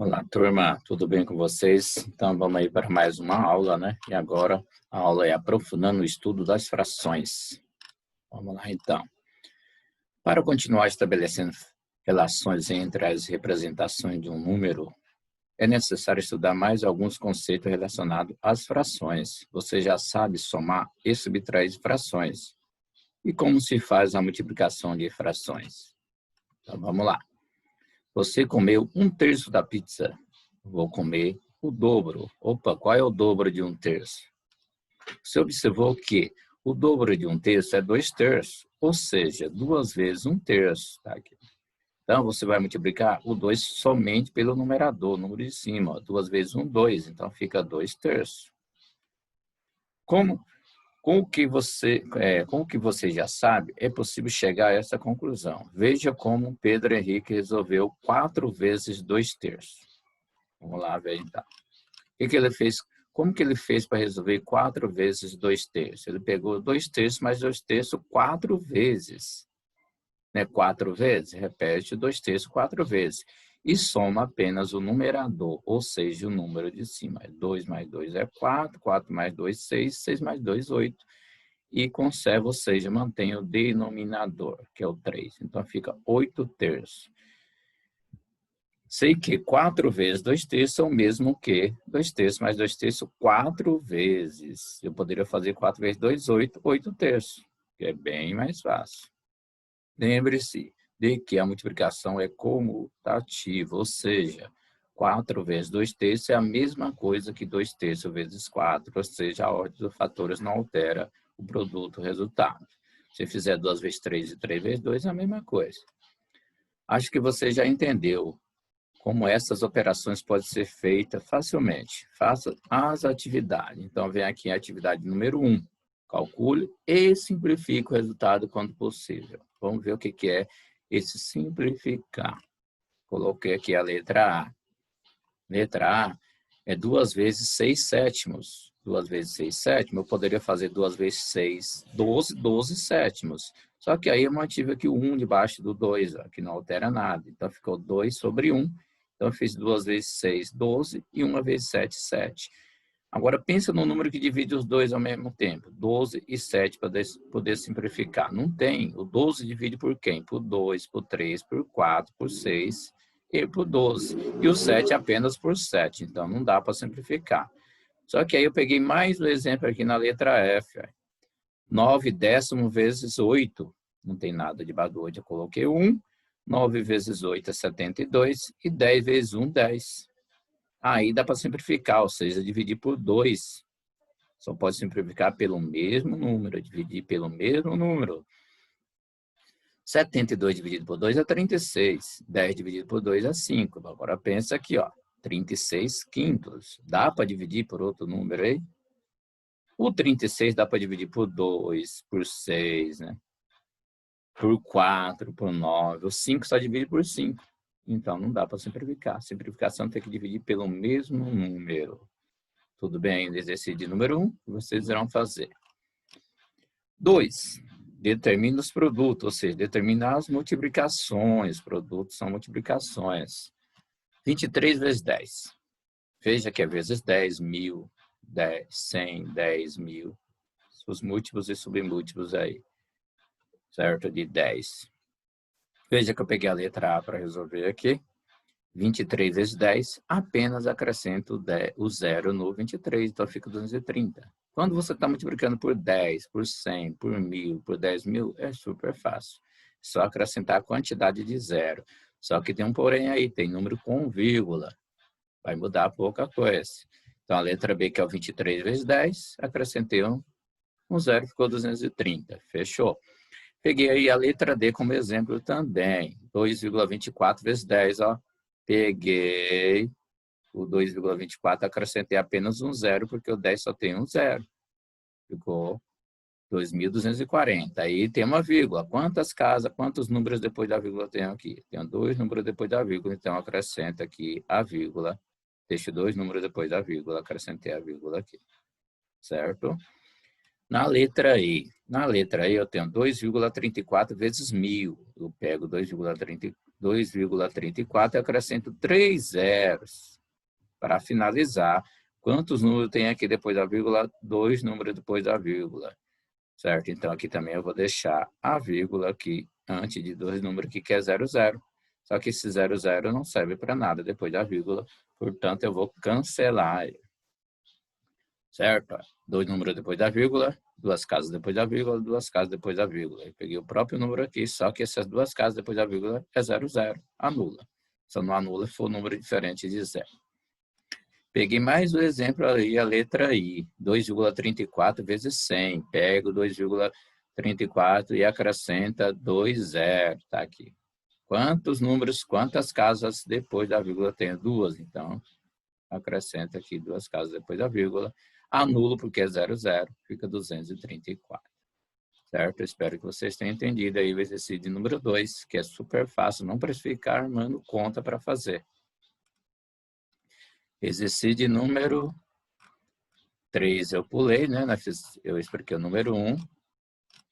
Olá, turma, tudo bem com vocês? Então, vamos aí para mais uma aula, né? E agora a aula é aprofundando o estudo das frações. Vamos lá, então. Para continuar estabelecendo relações entre as representações de um número, é necessário estudar mais alguns conceitos relacionados às frações. Você já sabe somar e subtrair frações. E como se faz a multiplicação de frações? Então, vamos lá. Você comeu 1/3 da pizza. Vou comer o dobro. Opa, qual é o dobro de 1/3? Você observou que o dobro de 1/3 é 2/3, ou seja, 2 vezes 1/3. Tá aqui. Então, você vai multiplicar o 2 somente pelo numerador, o número de cima. 2 vezes 1, 2. Então, fica 2/3. Com o que você já sabe, é possível chegar a essa conclusão. Veja como Pedro Henrique resolveu 4 vezes 2/3. Vamos lá ver então. O que ele fez? Como que ele fez para resolver 4 vezes 2/3? Ele pegou 2/3 mais 2/3 4 vezes. Né? 4 vezes, repete 2/3 4 vezes. E soma apenas o numerador, ou seja, o número de cima. 2 mais 2 é 4, 4 mais 2, 6, 6 mais 2, 8. E conserva, ou seja, mantém o denominador, que é o 3. Então, fica 8/3. Sei que 4 vezes 2/3 são o mesmo que 2/3 mais 2/3, 4 vezes. Eu poderia fazer 4 vezes 2, 8, 8/3, que é bem mais fácil. Lembre-se de que a multiplicação é comutativa, ou seja, 4 vezes 2/3 é a mesma coisa que 2/3 vezes 4, ou seja, a ordem dos fatores não altera o produto, o resultado. Se fizer 2 vezes 3 e 3 vezes 2, é a mesma coisa. Acho que você já entendeu como essas operações podem ser feitas facilmente. Faça as atividades. Então, vem aqui a atividade número 1. Calcule e simplifique o resultado quando possível. Vamos ver o que é esse simplificar. Coloquei aqui a letra A. Letra A é 2 vezes 6/7. 2 vezes 6/7, eu poderia fazer 2 vezes 6, 12, 12/7. Só que aí eu mantive aqui o 1 debaixo do 2, ó, que não altera nada. Então, ficou 2 sobre 1. Então, eu fiz 2 vezes 6, 12, e 1 vezes 7, 7. Agora, pensa no número que divide os dois ao mesmo tempo. 12 e 7, para poder simplificar. Não tem. O 12 divide por quem? Por 2, por 3, por 4, por 6 e por 12. E o 7 apenas por 7. Então, não dá para simplificar. Só que aí eu peguei mais um exemplo aqui na letra F. 9 décimos vezes 8. Não tem nada de bagulho. Eu coloquei 1. 9 vezes 8 é 72. E 10 vezes 1, 10. Aí dá para simplificar, ou seja, dividir por 2. Só pode simplificar pelo mesmo número, dividir pelo mesmo número. 72 dividido por 2 é 36. 10 dividido por 2 é 5. Agora pensa aqui, ó, 36 quintos. Dá para dividir por outro número aí? O 36 dá para dividir por 2, por 6, né? Por 4, por 9. O 5 só divide por 5. Então, não dá para simplificar. Simplificação tem que dividir pelo mesmo número. Tudo bem? Exercício de número 1, vocês irão fazer. 2. Determina os produtos, ou seja, determina as multiplicações. Produtos são multiplicações. 23 vezes 10. Veja que é vezes 10, 1000, 10, 100, 10, 1000. Os múltiplos e submúltiplos aí. Certo? De 10. Veja que eu peguei a letra A para resolver aqui. 23 vezes 10, apenas acrescento o 0 no 23, então fica 230. Quando você está multiplicando por 10, por 100, por 1000, por 10.000, é super fácil. Só acrescentar a quantidade de 0. Só que tem um porém aí, tem número com vírgula. Vai mudar pouca coisa. Então, a letra B, que é o 23 vezes 10, acrescentei um 0, ficou 230. Fechou? Peguei aí a letra D como exemplo também. 2,24 vezes 10, ó. Peguei o 2,24, acrescentei apenas um 0, porque o 10 só tem um 0. Ficou 2.240. Aí tem uma vírgula. Quantos números depois da vírgula eu tenho aqui? Tenho 2 números depois da vírgula, então acrescento aqui a vírgula. Deixo 2 números depois da vírgula, acrescentei a vírgula aqui. Certo? Na letra E eu tenho 2,34 vezes 1000. Eu pego 2,34 2,34 e acrescento 3 zeros. Para finalizar, quantos números tem aqui depois da vírgula? 2 números depois da vírgula. Certo? Então, aqui também eu vou deixar a vírgula aqui, antes de 2 números aqui, que é 0, 0. Só que esse 0, 0 não serve para nada depois da vírgula, portanto, eu vou cancelar ele. Certo? 2 números depois da vírgula, 2 casas depois da vírgula, 2 casas depois da vírgula. Eu peguei o próprio número aqui, só que essas 2 casas depois da vírgula é 0, 0. Anula. Só não anula se for um número diferente de 0. Peguei mais um exemplo ali, a letra I. 2,34 vezes 100. Pego 2,34 e acrescenta 2 zeros. Tá aqui. Quantos números, quantas casas depois da vírgula tem? 2. Então, acrescenta aqui 2 casas depois da vírgula. Anulo porque é 0, 0. Fica 234. Certo? Espero que vocês tenham entendido aí o exercício de número 2, que é super fácil. Não precisa ficar armando conta para fazer. Exercício de número 3 eu pulei, né? Eu expliquei o número 1,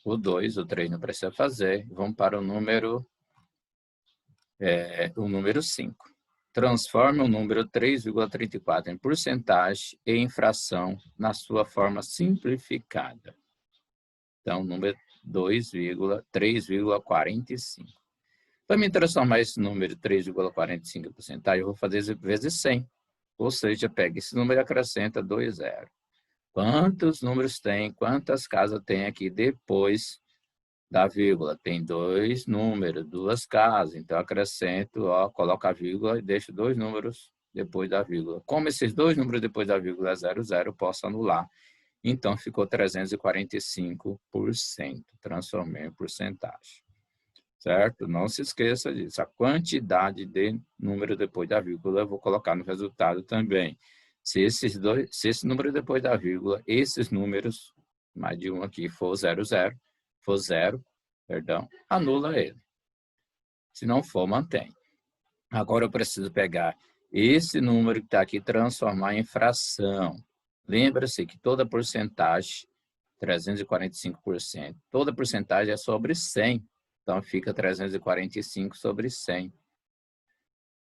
o 2, o 3 não precisa fazer. Vamos para o número 5. Transforme o número 3,34 em porcentagem e em fração na sua forma simplificada. Então, número 3,45. Para me transformar esse número 3,45 em porcentagem, eu vou fazer vezes 100. Ou seja, pega esse número e acrescenta 2 zeros. Quantos números tem? Quantas casas tem aqui depois da vírgula? Tem 2 números, 2 casas. Então, acrescento, coloco a vírgula e deixo 2 números depois da vírgula. Como esses 2 números depois da vírgula é 0, 0, eu posso anular. Então, ficou 345%. Transformei em porcentagem. Certo? Não se esqueça disso. A quantidade de número depois da vírgula eu vou colocar no resultado também. Se esse número depois da vírgula, esses números, mais de um aqui, for 0, 0, for 0, perdão, anula ele. Se não for, mantém. Agora eu preciso pegar esse número que está aqui e transformar em fração. Lembra-se que toda porcentagem, 345%, toda porcentagem é sobre 100. Então, fica 345 sobre 100.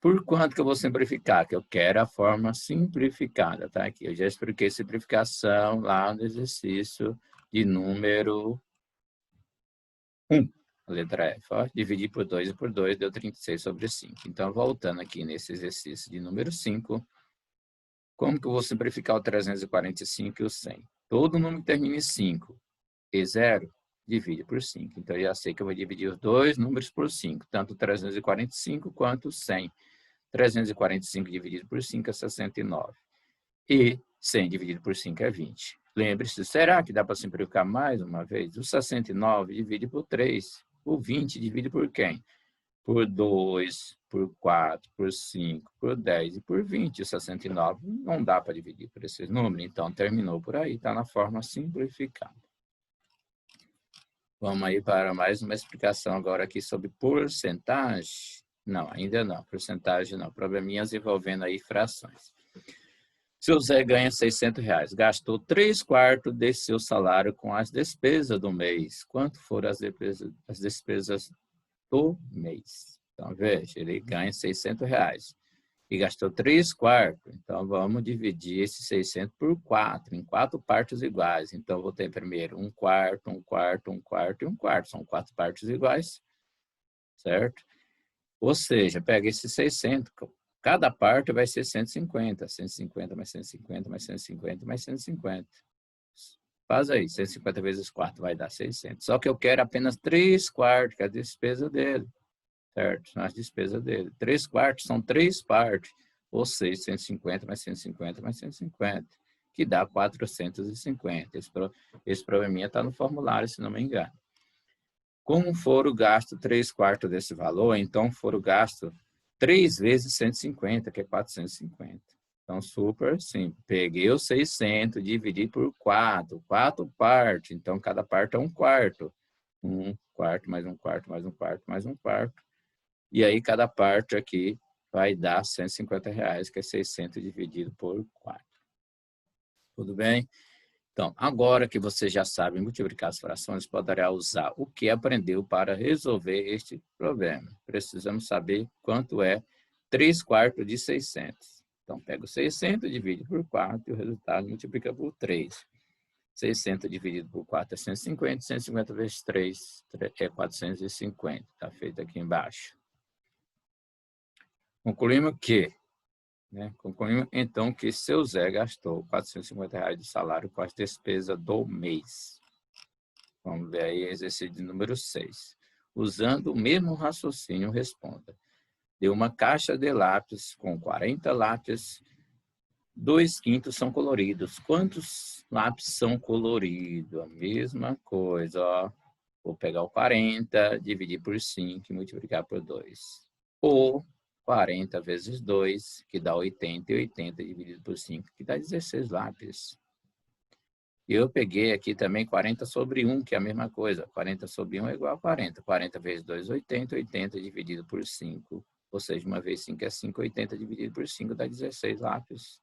Por quanto que eu vou simplificar? Que eu quero a forma simplificada, tá? Aqui eu já expliquei simplificação lá no exercício de número 1. A letra F, ó, dividir por 2 e por 2 deu 36 sobre 5. Então, voltando aqui nesse exercício de número 5, como que eu vou simplificar o 345 e o 100? Todo número que termina em 5 e 0, divide por 5. Então, eu já sei que eu vou dividir os dois números por 5, tanto 345 quanto 100. 345 dividido por 5 é 69. E 100 dividido por 5 é 20. Lembre-se, será que dá para simplificar mais uma vez? O 69 divide por 3. O 20 divide por quem? Por 2, por 4, por 5, por 10 e por 20. O 69 não dá para dividir por esses números. Então, terminou por aí. Está na forma simplificada. Vamos aí para mais uma explicação agora aqui sobre porcentagem. Não, ainda não. Porcentagem não. Probleminhas envolvendo aí frações. Seu Zé ganha R$600. Gastou 3/4 de seu salário com as despesas do mês. Quanto foram as despesas do mês? Então, veja, ele ganha R$600 e gastou 3/4. Então, vamos dividir esses 600 por 4, em 4 partes iguais. Então, vou ter primeiro 1/4, 1/4, 1/4 e 1/4. São 4 partes iguais, certo? Ou seja, pega esses 600, cada parte vai ser 150. 150 mais 150 mais 150 mais 150. Faz aí, 150 vezes 4 vai dar 600. Só que eu quero apenas 3/4, que é a despesa dele. Certo? São as despesas dele. 3/4 são 3 partes, ou seja, 150 mais 150 mais 150, que dá 450. Esse probleminha está no formulário, se não me engano. Como for o gasto 3/4 desse valor, então for o gasto 3 vezes 150, que é 450. Então, super simples. Peguei os 600, dividi por 4 partes. Então, cada parte é 1/4. 1/4 mais 1/4 mais 1/4 mais 1/4. E aí, cada parte aqui vai dar R$150, que é 600 dividido por 4. Tudo bem? Então, agora que você já sabe multiplicar as frações, poderá usar o que aprendeu para resolver este problema. Precisamos saber quanto é 3/4 de 600. Então, pega o 600, divide por 4 e o resultado multiplica por 3. 600 dividido por 4 é 150, 150 vezes 3 é 450. Está feito aqui embaixo. Concluímos que, concluímos então que seu Zé gastou R$450 de salário com as despesas do mês. Vamos ver aí exercício de número 6. Usando o mesmo raciocínio, responda. Deu uma caixa de lápis com 40 lápis, 2/5 são coloridos. Quantos lápis são coloridos? A mesma coisa, ó. Vou pegar o 40, dividir por 5 e multiplicar por 2. Ou 40 vezes 2, que dá 80, e 80 dividido por 5, que dá 16 lápis. E eu peguei aqui também 40 sobre 1, que é a mesma coisa. 40 sobre 1 é igual a 40. 40 vezes 2, 80. 80 dividido por 5. Ou seja, 1 vezes 5 é 5. 80 dividido por 5 dá 16 lápis.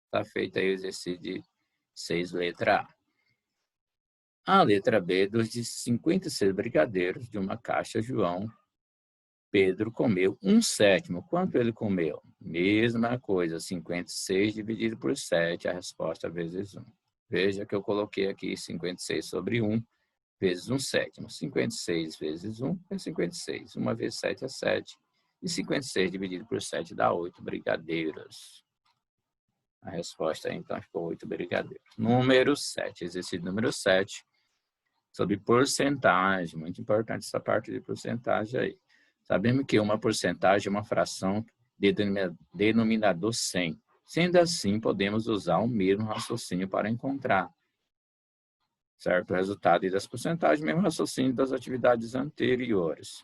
Está feito aí o exercício de 6, letra A. A letra B, dos 56 brigadeiros de uma caixa, João Pedro comeu 1/7. Quanto ele comeu? Mesma coisa, 56 dividido por 7, a resposta vezes 1. Veja que eu coloquei aqui 56 sobre 1 vezes 1/7. 56 vezes 1 é 56. 1 vezes 7 é 7. E 56 dividido por 7 dá 8 brigadeiros. A resposta aí, então, ficou 8 brigadeiros. Número 7, exercício número 7, sobre porcentagem. Muito importante essa parte de porcentagem aí. Sabemos que uma porcentagem é uma fração de denominador 100. Sendo assim, podemos usar o mesmo raciocínio para encontrar, certo? O resultado das porcentagens, mesmo raciocínio das atividades anteriores.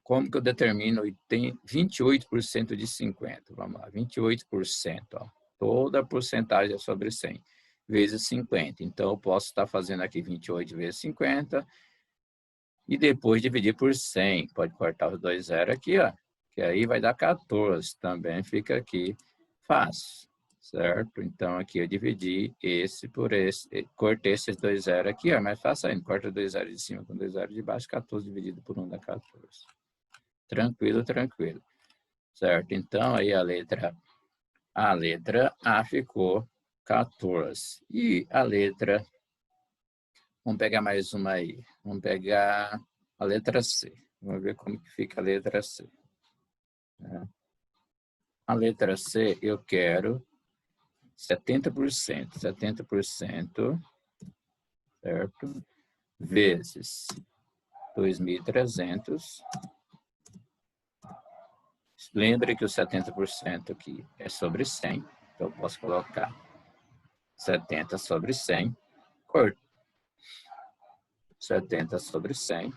Como que eu determino 28% de 50? Vamos lá, 28%. Ó. Toda a porcentagem é sobre 100, vezes 50. Então, eu posso estar fazendo aqui 28 vezes 50 e depois dividir por 100. Pode cortar os dois zeros aqui, ó, que aí vai dar 14. Também fica aqui fácil, certo? Então, aqui eu dividi esse por esse. Cortei esses dois zeros aqui, ó, mas faça ainda. Corta dois zeros de cima com dois zeros de baixo. 14 dividido por 1 dá 14. Tranquilo, tranquilo. Certo? Então, aí a letra A ficou 14. E a letra... Vamos pegar mais uma aí. Vamos pegar a letra C. Vamos ver como que fica a letra C. A letra C, eu quero 70%. 70%, certo? Vezes 2.300. Lembre que o 70% aqui é sobre 100. Então, eu posso colocar 70 sobre 100. 70 sobre 100.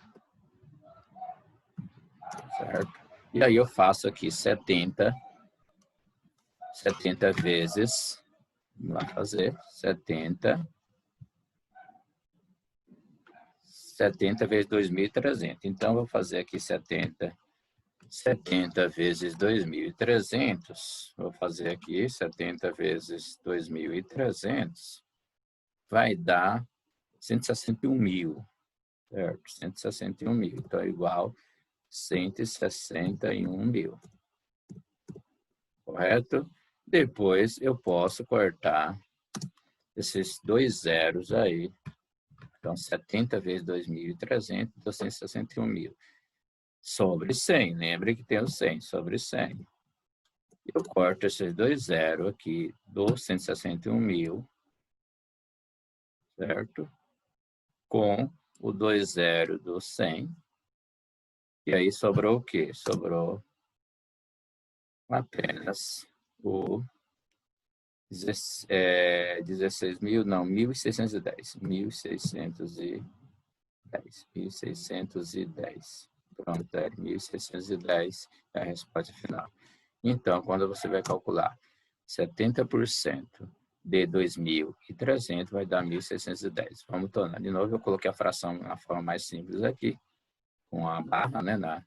Certo? E aí eu faço aqui 70 vezes, vamos lá fazer, 70 vezes 2.300. Então, eu vou fazer aqui 70 vezes 2.300. Vou fazer aqui 70 vezes 2.300. Vai dar 161 mil, certo? 161 mil. Então, é igual 161 mil. Correto? Depois eu posso cortar esses dois zeros aí. Então, 70 vezes 2.300, 261 mil. Sobre 100. Lembre que tem o 100 sobre 100. Eu corto esses dois zeros aqui do 161 mil, certo? Com o 2 zero do 100. E aí sobrou o quê? Sobrou apenas o 16 mil, não, 1.610. 1.610. Pronto, 1.610 é a resposta final. Então, quando você vai calcular 70% de 2.300, vai dar 1.610. Vamos tornar de novo. Eu coloquei a fração na forma mais simples aqui, com a barra, né, na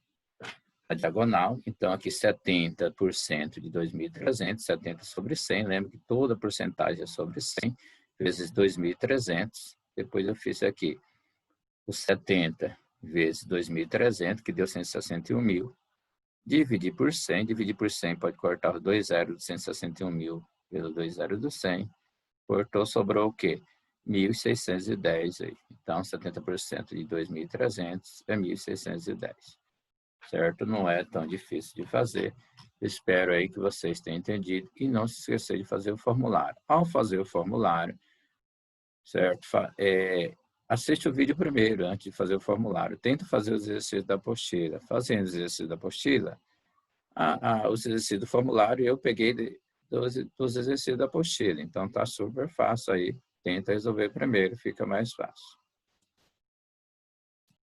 diagonal. Então, aqui 70% de 2.300, 70 sobre 100. Lembra que toda porcentagem é sobre 100. vezes 2.300. Depois eu fiz aqui os 70 vezes 2.300, que deu 161 mil. Dividir por 100. Dividir por 100 pode cortar os 2 zeros de 161 mil pelo 2 zeros do 100. Cortou, sobrou o quê? 1.610 aí. Então, 70% de 2.300 é 1.610. Certo? Não é tão difícil de fazer. Espero aí que vocês tenham entendido e não se esquecer de fazer o formulário. Ao fazer o formulário, certo? Assiste o vídeo primeiro, antes de fazer o formulário. Tenta fazer os exercícios da apostila. Fazendo os exercícios da apostila, os exercícios do formulário eu peguei dos exercícios da apostila. Então, tá super fácil aí. Tenta resolver primeiro, fica mais fácil.